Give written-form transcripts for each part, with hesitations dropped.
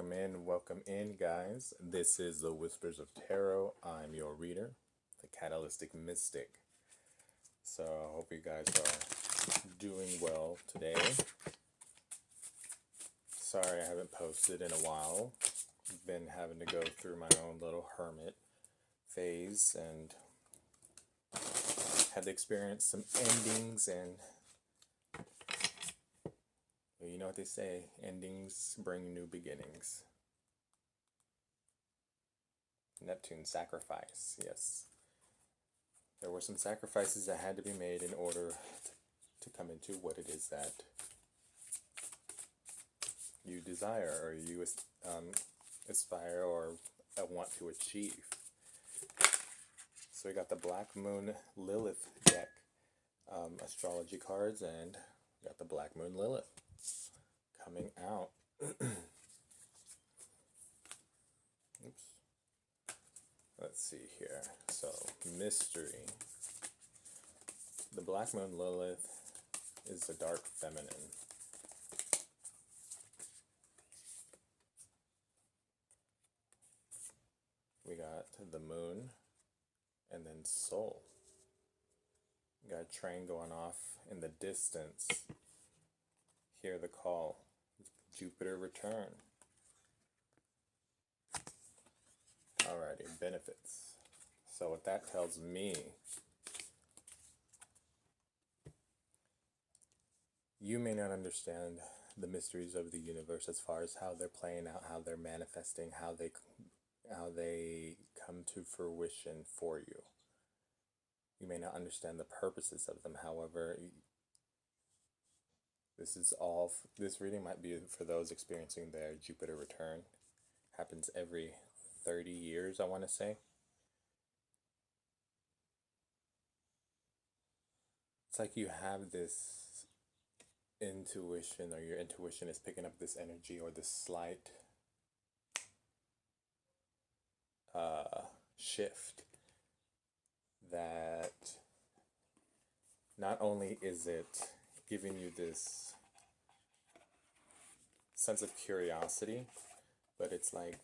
welcome in, guys. This is the Whispers of Tarot. I'm your reader, the Catalytic Mystic. So, I hope you guys are doing well today. Sorry I haven't posted in a while. Been having to go through my own little hermit phase and had to experience some endings, and you know what they say, endings bring new beginnings. Neptune sacrifice, yes. There were some sacrifices that had to be made in order to come into what it is that you desire or you aspire or want to achieve. So we got the Black Moon Lilith deck, astrology cards, and we got the Black Moon Lilith coming out. Oops. Let's see here. So, mystery. The Black Moon Lilith is the dark feminine. We got the moon and then soul. We got a train going off in the distance. Hear the call. Jupiter return. Alrighty, benefits. So what that tells me, you may not understand the mysteries of the universe as far as how they're playing out, how they're manifesting, how they come to fruition for you. You may not understand the purposes of them. However, this reading might be for those experiencing their Jupiter return. Happens every 30 years, I want to say. It's like you have this intuition, or your intuition is picking up this energy or this slight shift that not only is it giving you this sense of curiosity, but it's like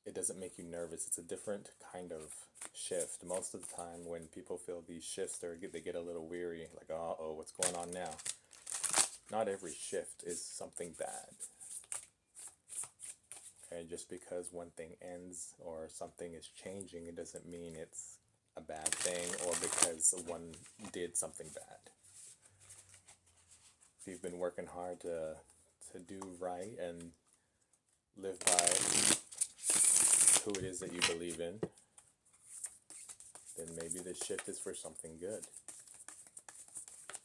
it doesn't make you nervous. It's a different kind of shift. Most of the time when people feel these shifts, they get a little weary, like, uh-oh, what's going on now? Not every shift is something bad. Okay, just because one thing ends or something is changing, it doesn't mean it's a bad thing or because one did something bad. If you've been working hard to do right and live by who it is that you believe in, then maybe this shift is for something good.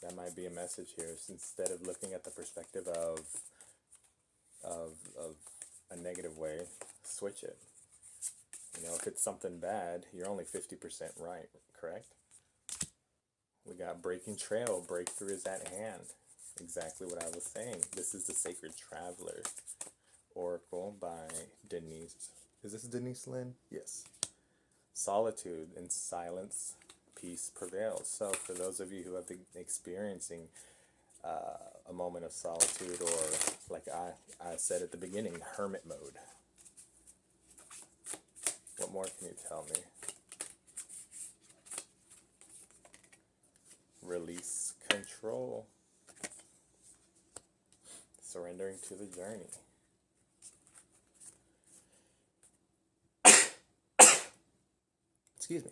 That might be a message here. So instead of looking at the perspective of a negative way, switch it. You know, if it's something bad, you're only 50% right, correct? We got breaking trail, breakthrough is at hand. Exactly what I was saying. This is the Sacred Traveler Oracle by Denise. Is this Denise Lynn? Yes. Solitude and silence, peace prevails. So for those of you who have been experiencing a moment of solitude, or like I said at the beginning, hermit mode, what more can you tell me? Release control. Surrendering to the journey. Excuse me.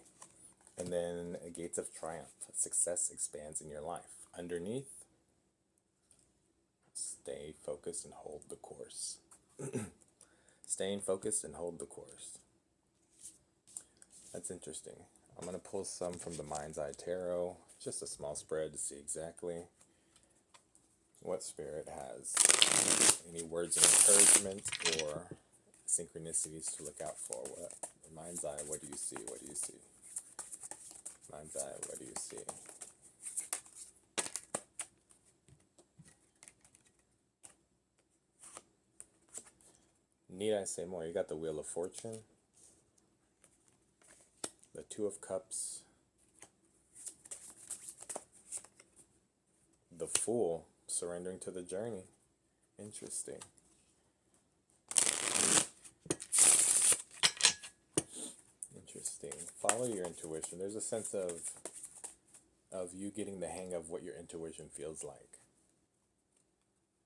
And then gates of triumph. Success expands in your life. Underneath, stay focused and hold the course. Staying focused and hold the course. That's interesting. I'm going to pull some from the Mind's Eye Tarot. Just a small spread to see exactly what Spirit has. Any words of encouragement or synchronicities to look out for. What Mind's Eye, what do you see? What do you see? Mind's Eye, what do you see? Need I say more? You got the Wheel of Fortune, the Two of Cups, the Fool, surrendering to the journey. Interesting. interesting. Follow your intuition. There's a sense of you getting the hang of what your intuition feels like.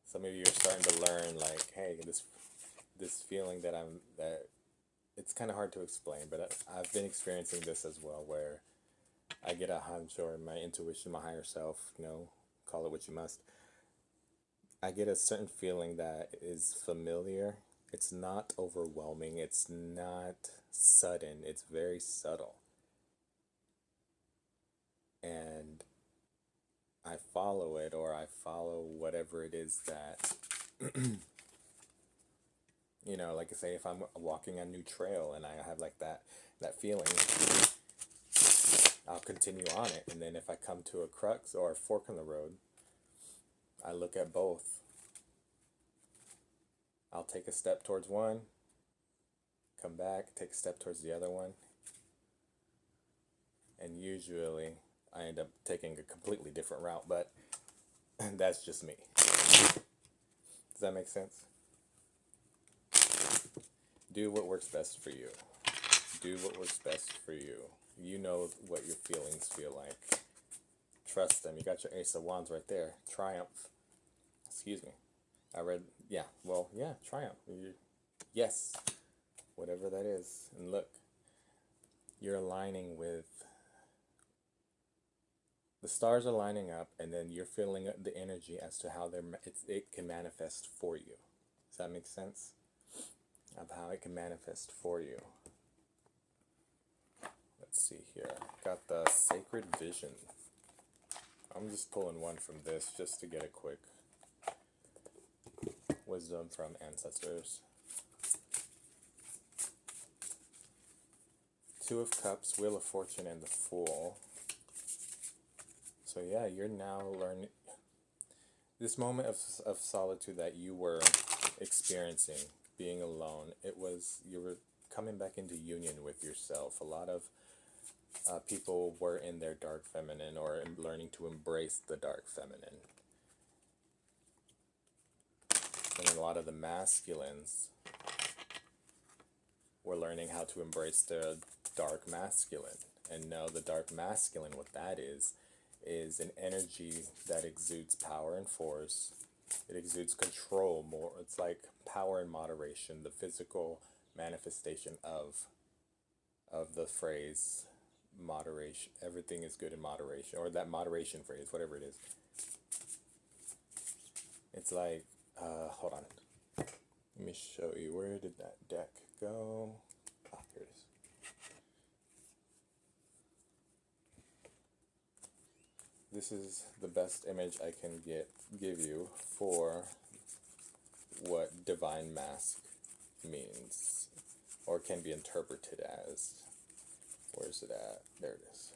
Some of you are starting to learn, like, hey, this feeling that it's kind of hard to explain, but I've been experiencing this as well, where I get a hunch, or my intuition, my higher self, call it what you must. I get a certain feeling that is familiar. It's not overwhelming. It's not sudden. It's very subtle. And I follow it, or I follow whatever it is that, like I say, if I'm walking a new trail and I have like that feeling, I'll continue on it. And then if I come to a crux or a fork in the road, I look at both. I'll take a step towards one, come back, take a step towards the other one, and usually I end up taking a completely different route, but that's just me. Does that make sense? Do what works best for you. Do what works best for you. You know what your feelings feel like. Trust them. You got your Ace of Wands right there. Triumph. Excuse me. Triumph. Yes. Whatever that is. And look, you're aligning with, the stars are lining up, and then you're feeling the energy as to how it can manifest for you. Does that make sense? Of how it can manifest for you. Let's see here. Got the Sacred Vision. I'm just pulling one from this just to get a quick wisdom from ancestors. Two of Cups, Wheel of Fortune, and the Fool. So yeah, you're now learning this moment of solitude that you were experiencing, being alone. You were coming back into union with yourself. A lot of people were in their dark feminine, or learning to embrace the dark feminine. And a lot of the masculines were learning how to embrace the dark masculine. And know the dark masculine, what that is an energy that exudes power and force. It exudes control more. It's like power and moderation, the physical manifestation of the phrase moderation. Everything is good in moderation, or that moderation phrase, whatever it is. It's like, hold on. Let me show you. Where did that deck go? Ah, here it is. This is the best image I can give you for what divine mask means, or can be interpreted as. Where's it at? There it is.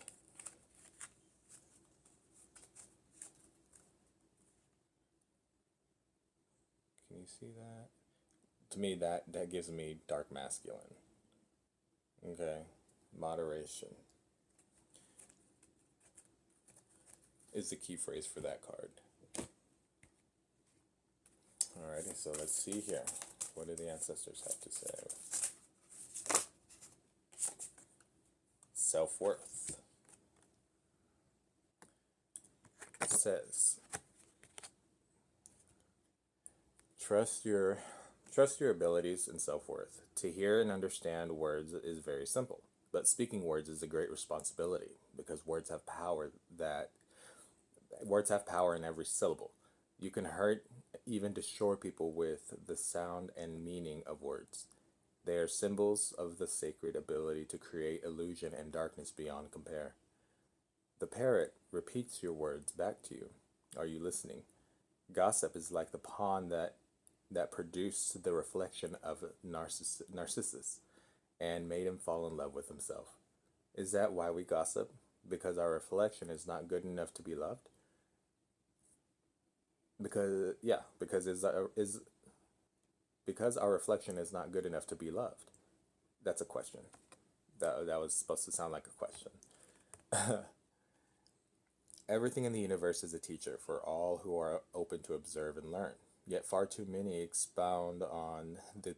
Can you see that? To me, that gives me dark masculine. Okay, moderation is the key phrase for that card. Alrighty, so let's see here. What do the ancestors have to say? Self-worth. It says, trust your abilities and self-worth. To hear and understand words is very simple, but speaking words is a great responsibility, because words have power in every syllable. You can hurt, even destroy people with the sound and meaning of words. They are symbols of the sacred ability to create illusion and darkness beyond compare. The parrot repeats your words back to you. Are you listening? Gossip is like the pawn that produced the reflection of Narcissus and made him fall in love with himself. Is that why we gossip? Because our reflection is not good enough to be loved? Because our reflection is not good enough to be loved. That's a question. That was supposed to sound like a question. Everything in the universe is a teacher for all who are open to observe and learn. Yet far too many expound on the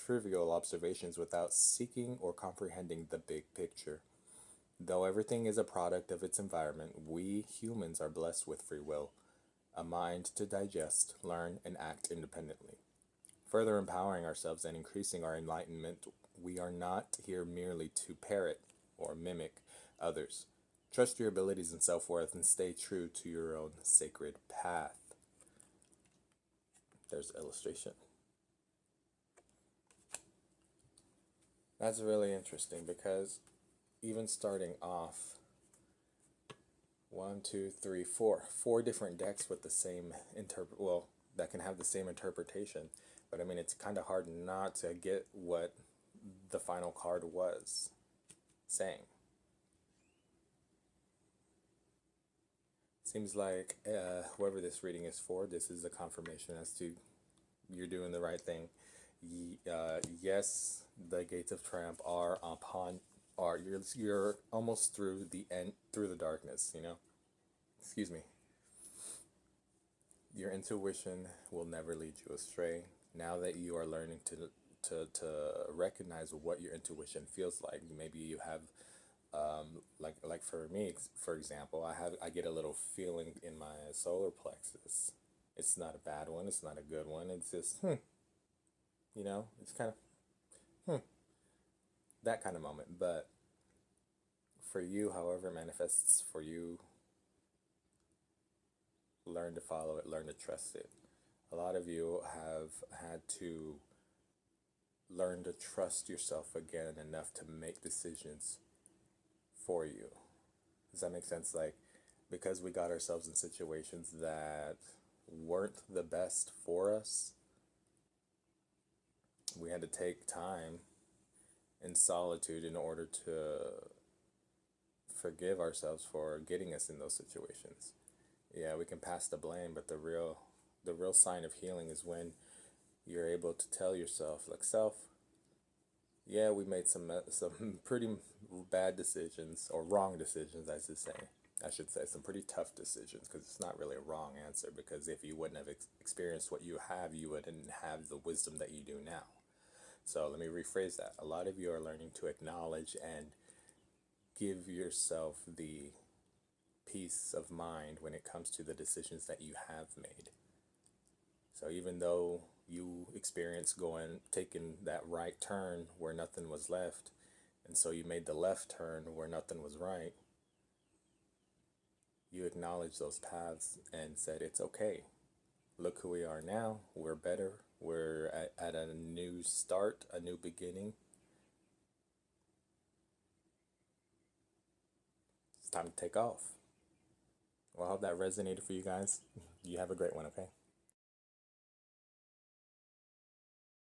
trivial observations without seeking or comprehending the big picture. Though everything is a product of its environment, we humans are blessed with free will, a mind to digest, learn, and act independently. Further empowering ourselves and increasing our enlightenment, we are not here merely to parrot or mimic others. Trust your abilities and self worth and stay true to your own sacred path. There's the illustration. That's really interesting because even starting off, one, two, three, four different decks with the same that can have the same interpretation. But I mean, it's kind of hard not to get what the final card was saying. Seems like whoever this reading is for, this is a confirmation as to you're doing the right thing. Yes, the gates of triumph you're almost through the end, through the darkness, you know. Excuse me. Your intuition will never lead you astray. Now that you are learning to recognize what your intuition feels like, maybe you have like for me, for example, I get a little feeling in my solar plexus. It's not a bad one, it's not a good one, it's just you know, it's kind of that kind of moment. But for you, however it manifests for you, learn to follow it, learn to trust it. A lot of you have had to learn to trust yourself again enough to make decisions for you. Does that make sense? Like, because we got ourselves in situations that weren't the best for us, we had to take time in solitude in order to forgive ourselves for getting us in those situations. Yeah, we can pass the blame, but the real sign of healing is when you're able to tell yourself, like, self, yeah, we made some pretty bad decisions, or wrong decisions, I should say some pretty tough decisions, because it's not really a wrong answer, because if you wouldn't have experienced what you have, you wouldn't have the wisdom that you do now. So let me rephrase that. A lot of you are learning to acknowledge and give yourself the peace of mind when it comes to the decisions that you have made. So even though you experience taking that right turn where nothing was left, and so you made the left turn where nothing was right, you acknowledge those paths and said, it's okay. Look who we are now. We're better. We're at a new start, a new beginning. It's time to take off. Well, I hope that resonated for you guys. You have a great one, okay?